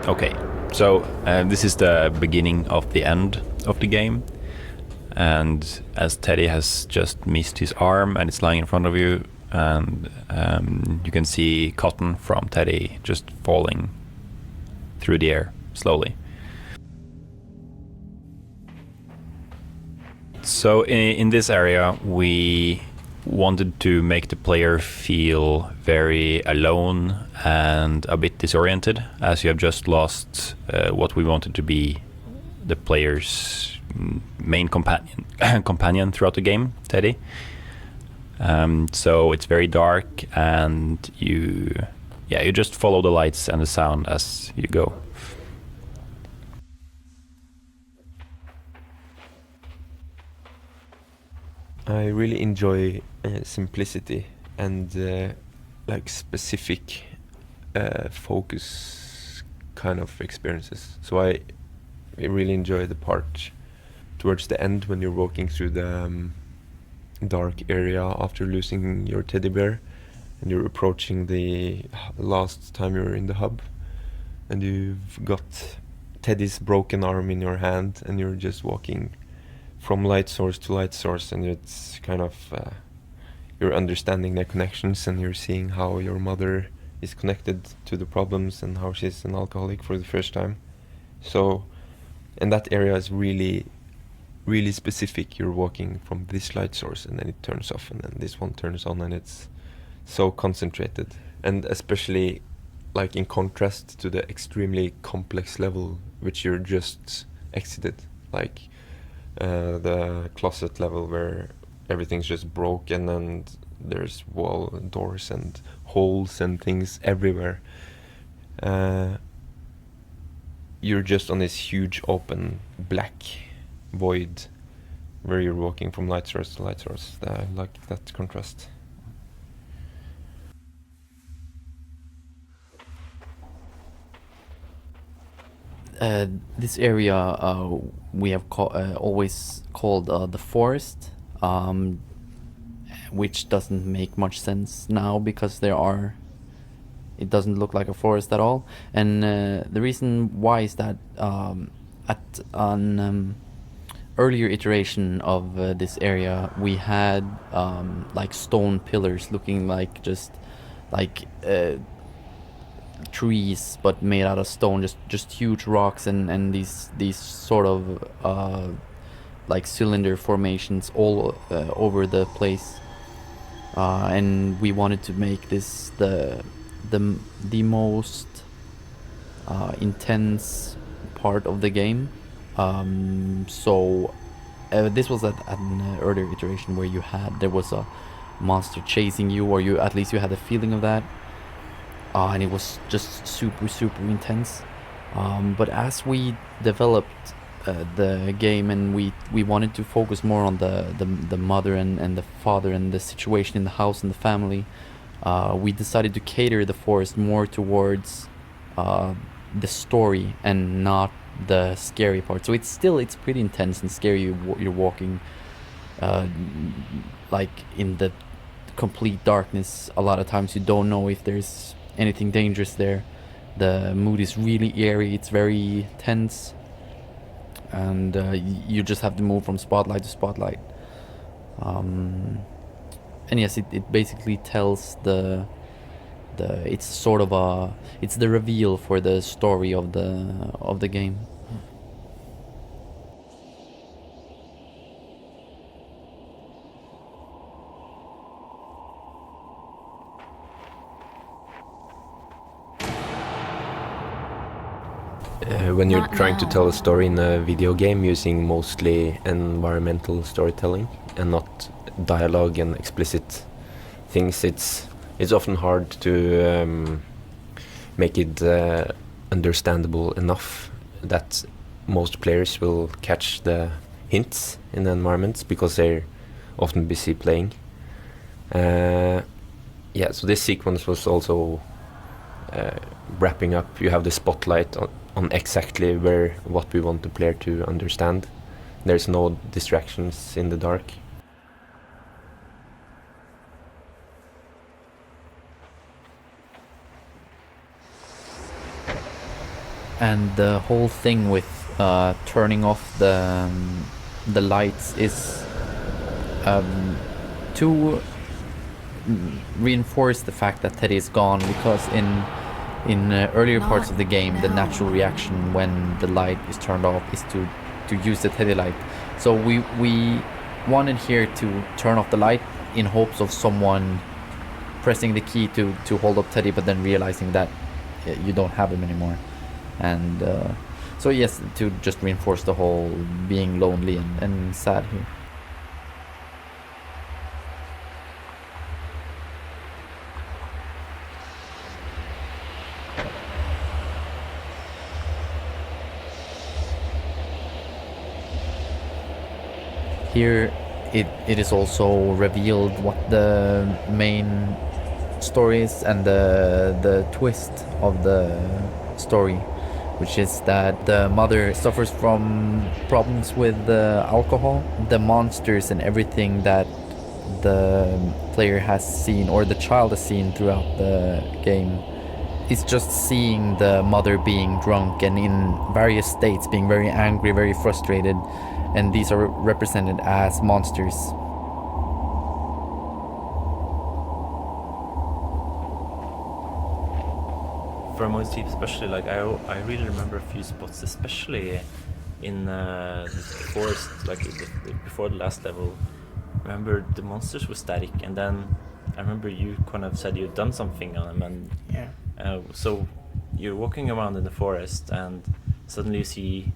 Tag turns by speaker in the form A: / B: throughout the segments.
A: Okay, so this is the beginning of the end of the game, and as Teddy has just missed his arm and it's lying in front of you, and you can see cotton from Teddy just falling through the air slowly. So in this area, we wanted to make the player feel very alone and a bit disoriented, as you have just lost what we wanted to be the player's main companion throughout the game, Teddy. So it's very dark, and you just follow the lights and the sound as you go.
B: I really enjoy simplicity and like specific focus kind of experiences. So I really enjoy the part towards the end when you're walking through the dark area after losing your teddy bear, and you're approaching the last time you're in the hub, and you've got Teddy's broken arm in your hand, and you're just walking from light source to light source, and it's kind of you're understanding the connections, and you're seeing how your mother is connected to the problems and how she's an alcoholic for the first time. So, and that area is really specific. You're walking from this light source, and then it turns off, and then this one turns on, and it's so concentrated. And especially like in contrast to the extremely complex level which you're just exited, like the closet level where everything's just broken and there's wall doors and holes and things everywhere. You're just on this huge open black void where you're walking from light source to light source. I like that contrast.
C: This area we have always called the forest, which doesn't make much sense now because it doesn't look like a forest at all. And the reason why is that at an earlier iteration of this area, we had like stone pillars looking like just like trees but made out of stone, just huge rocks and these sort of like cylinder formations all over the place, and we wanted to make this the most intense part of the game. So this was at an earlier iteration where there was a monster chasing you, or you at least you had a feeling of that. And it was just super intense. But as we developed the game, and we wanted to focus more on the mother and the father and the situation in the house and the family, we decided to cater the forest more towards the story and not the scary part. So it's pretty intense and scary. You're walking like in the complete darkness. A lot of times you don't know if there's anything dangerous there. The mood is really eerie, it's very tense, and you just have to move from spotlight to spotlight. And yes, it basically tells it's sort of it's the reveal for the story of the game.
B: When you're
D: Not
B: trying to
D: now.
B: tell a story in a video game using mostly environmental storytelling and not dialogue and explicit things, it's often hard to make it understandable enough that most players will catch the hints in the environments because they're often busy playing. Yeah, so this sequence was also wrapping up. You have the spotlight on exactly what we want the player to understand. There's no distractions in the dark.
C: and the whole thing with turning off the lights is to reinforce the fact that Teddy is gone, because in earlier parts of the game, the natural reaction when the light is turned off is to use the Teddy light. So we wanted here to turn off the light in hopes of someone pressing the key to hold up Teddy, but then realizing that you don't have him anymore. And so yes, to just reinforce the whole being lonely and sad here. Here it is also revealed what the main story is, and the twist of the story, which is that the mother suffers from problems with alcohol. The monsters and everything that the player has seen, or the child has seen throughout the game, is just seeing the mother being drunk and in various states, being very angry, very frustrated, and these are represented as monsters.
D: For most people, especially, like I really remember a few spots, especially in the forest, like before the last level. I remember the monsters were static, and then I remember you kind of said you'd done something on them, and
E: Yeah.
D: so you're walking around in the forest, and suddenly you see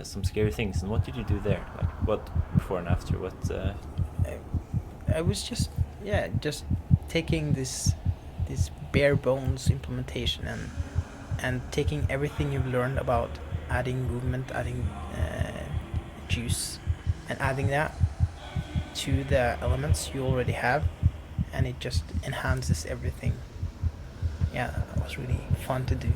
D: some scary things. And what did you do there? Like, what before and after? What?
E: I was just taking this bare bones implementation and taking everything you've learned about adding movement, adding juice, and adding that to the elements you already have, and it just enhances everything. Yeah, that was really fun to do.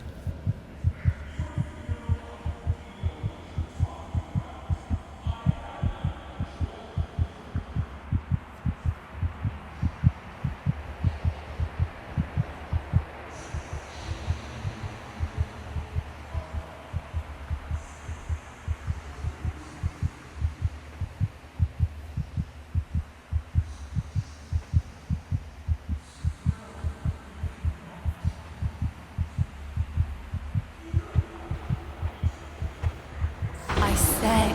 F: I said,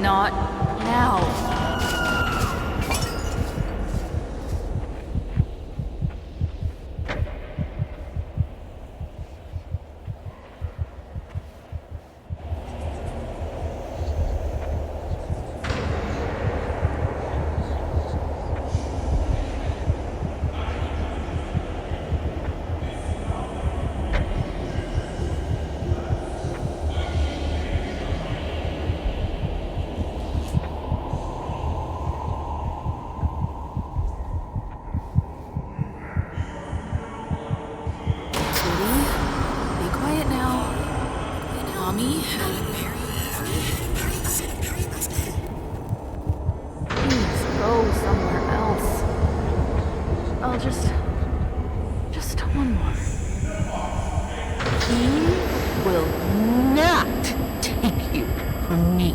F: not now. Be quiet now. Mommy had a Please go somewhere else. I'll just one more. He will not take you from me.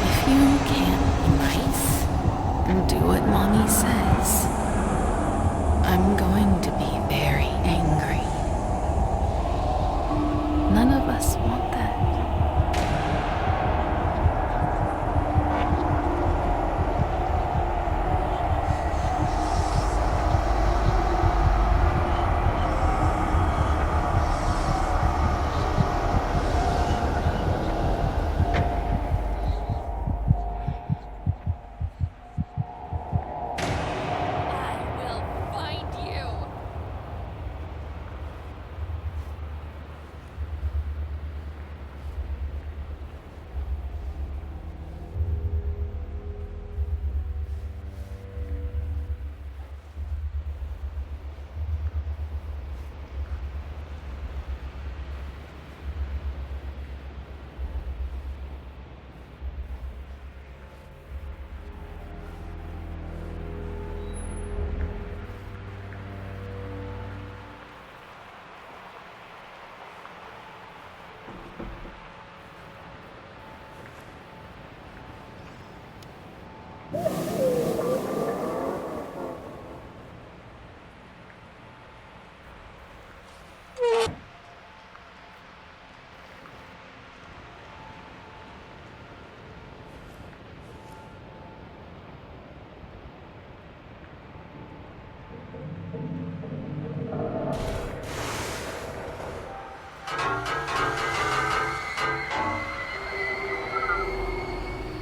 F: If you can't be nice and do what Mommy says, I'm going to be very angry.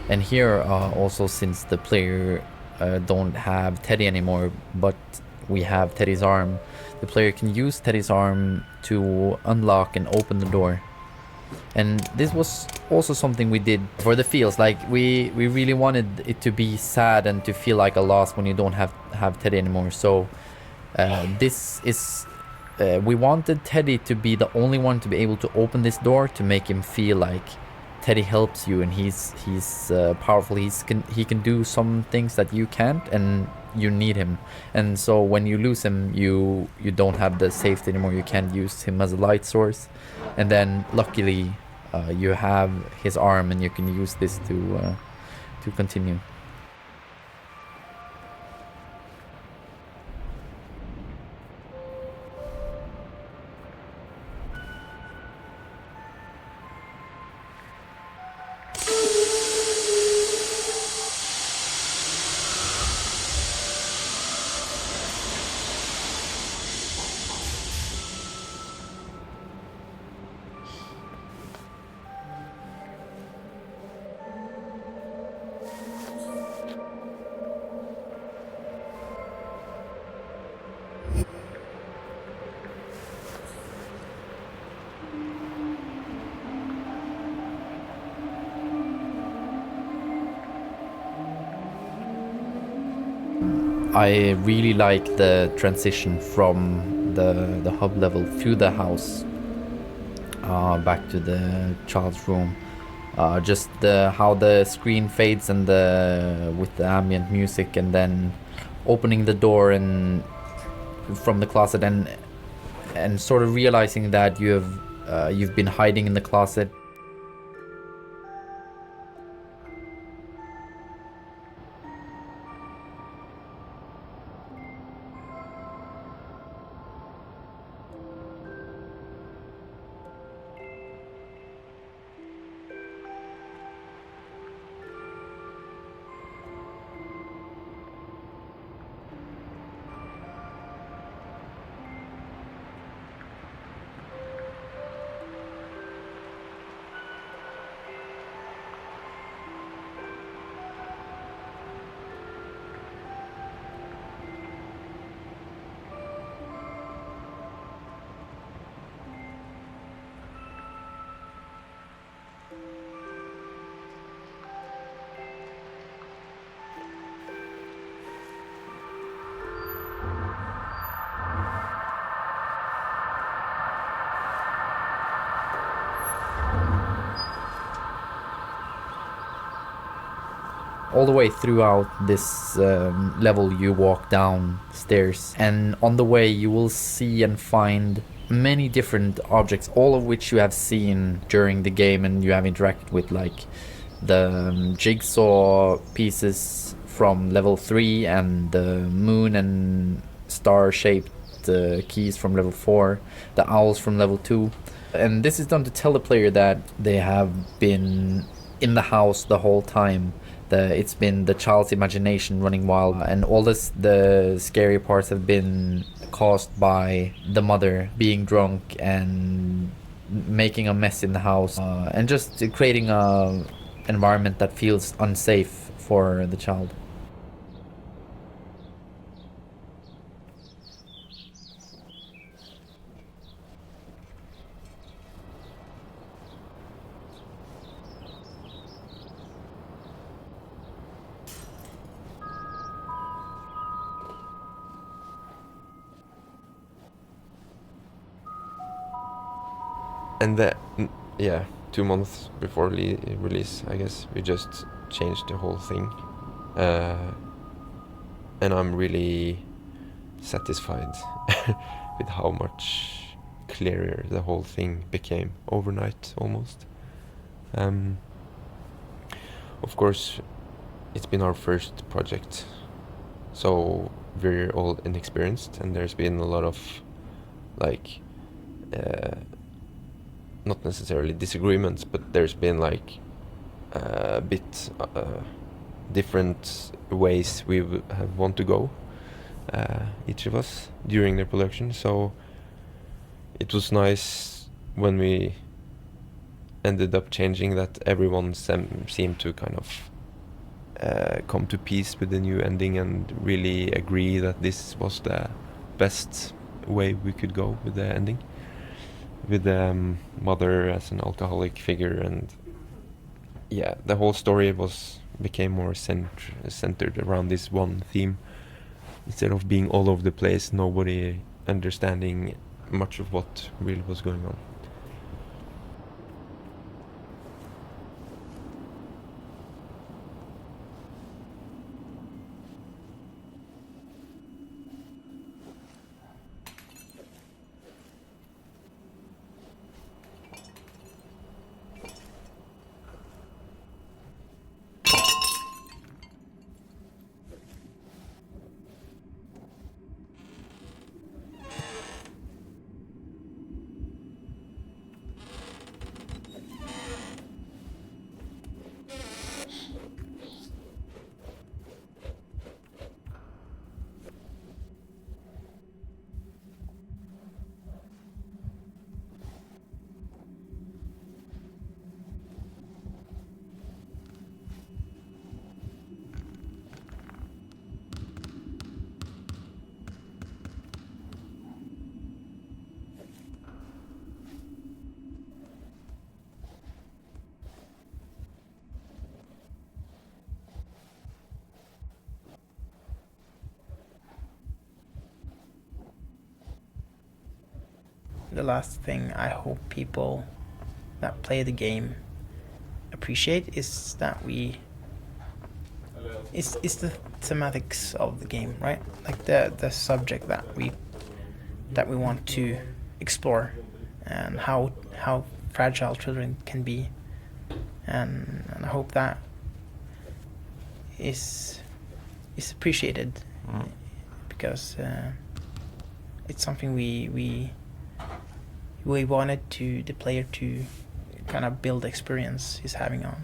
C: And here also, since the player don't have Teddy anymore, but we have Teddy's arm, the player can use Teddy's arm to unlock and open the door. And this was also something we did for the feels. Like we really wanted it to be sad and to feel like a loss when you don't have Teddy anymore. So this is we wanted Teddy to be the only one to be able to open this door, to make him feel like Teddy helps you and he's powerful. He can do some things that you can't, and you need him. And so when you lose him, you don't have the safety anymore. You can't use him as a light source. And then luckily you have his arm, and you can use this to continue. I really like the transition from the hub level to the house, back to the child's room. Just how the screen fades and with the ambient music, and then opening the door and from the closet, and sort of realizing that you've been hiding in the closet. All the way throughout this level, you walk down stairs, and on the way you will see and find many different objects, all of which you have seen during the game and you have interacted with, like the jigsaw pieces from level 3 and the moon and star shaped keys from level 4, the owls from level 2. And this is done to tell the player that they have been in the house the whole time. It's been the child's imagination running wild, and all the scary parts have been caused by the mother being drunk and making a mess in the house, and just creating a environment that feels unsafe for the child.
B: And 2 months before release, I guess, we just changed the whole thing. And I'm really satisfied with how much clearer the whole thing became overnight, almost. Of course, it's been our first project, so we're all inexperienced, and there's been a lot of, like, not necessarily disagreements, but there's been like a bit different ways we have want to go, each of us, during the production. So it was nice when we ended up changing that everyone seemed to kind of come to peace with the new ending and really agree that this was the best way we could go with the ending, with the mother as an alcoholic figure. And yeah, the whole story became more centered around this one theme, instead of being all over the place, nobody understanding much of what really was going on.
E: The last thing I hope people that play the game appreciate is that it's the thematics of the game, right? Like the subject that we want to explore, and how fragile children can be, and I hope that is appreciated, because it's something we wanted the player to kind of build the experience he's having on.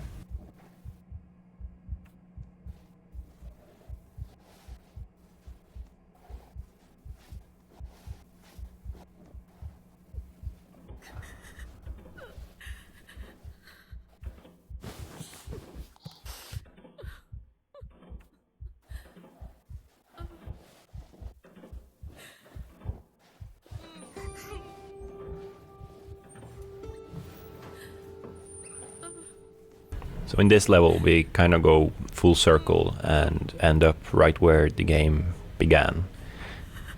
A: So in this level, we kind of go full circle and end up right where the game began.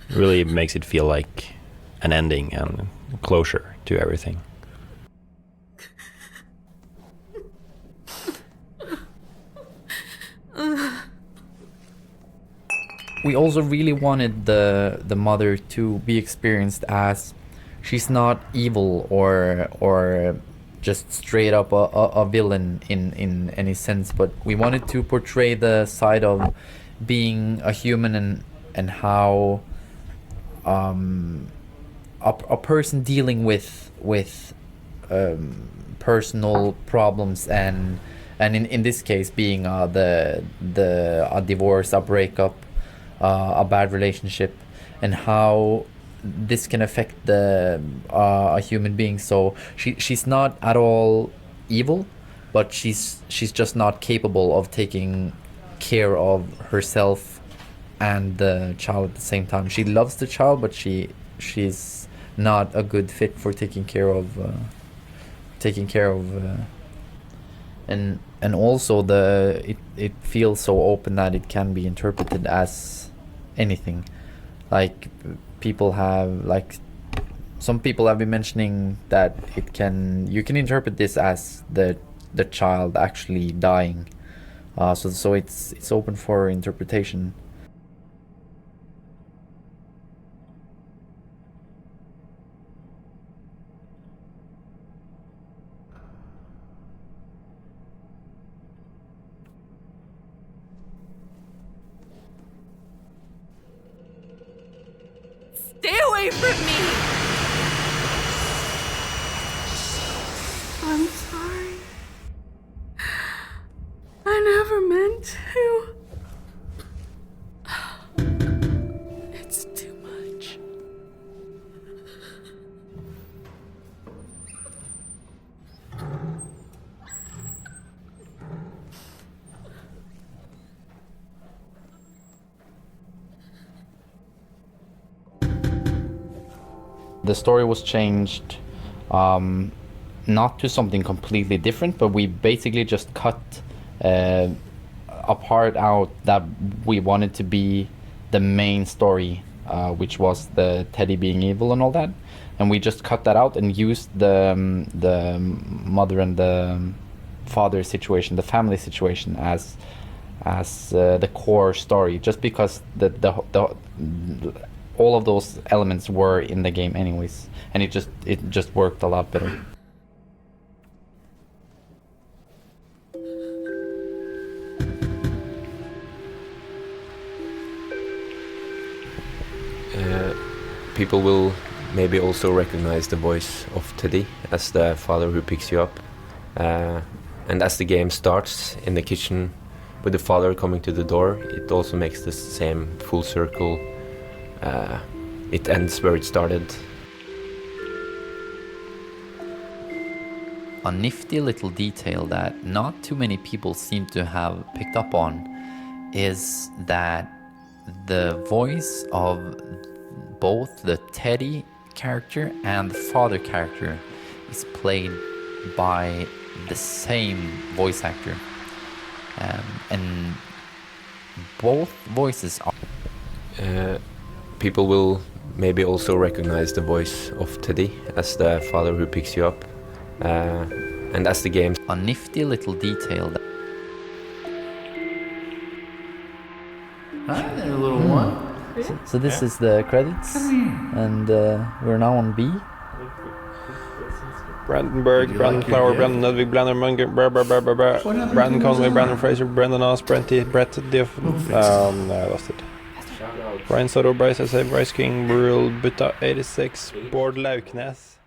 A: It really makes it feel like an ending and closure to everything.
C: We also really wanted the mother to be experienced as she's not evil or just straight up a villain in any sense, but we wanted to portray the side of being a human and how a person dealing with personal problems and in this case being a divorce, a breakup, a bad relationship, and how this can affect a human being. So she's not at all evil, but she's just not capable of taking care of herself and the child at the same time. She loves the child, but she's not a good fit for taking care of and also it feels so open that it can be interpreted as anything. Like some people have been mentioning that you can interpret this as the child actually dying. So it's open for interpretation.
F: Stay away from me! I'm sorry. I never meant to. It's too much.
C: The story was changed, not to something completely different, but we basically just cut a part out that we wanted to be the main story, which was the Teddy being evil and all that, and we just cut that out and used the mother and the father situation, the family situation, as the core story, just because the all of those elements were in the game anyways, and it just worked a lot better.
B: People will maybe also recognize the voice of Teddy as the father who picks you up. And as the game starts in the kitchen with the father coming to the door, it also makes the same full circle. It ends where it started.
C: A nifty little detail that not too many people seem to have picked up on is that the voice of both the Teddy character and the father character is played by the same voice actor, and both voices are...
B: People will maybe also recognize the voice of Teddy as the father who picks you up, and as the game...
C: A nifty little detail that...
G: Hi there, little one.
C: So this is the credits, and we're now on B.
H: Brandon Berg, Brandon Flower, Brandon Ludwig, Brandon Munger, Brandon Conway, Brandon Fraser, Brendan Oss, Brett Diff, no, I lost it. Brian Soto, Bryce SA, Bryce King, Brule, Butta 86, Bård Lauknes.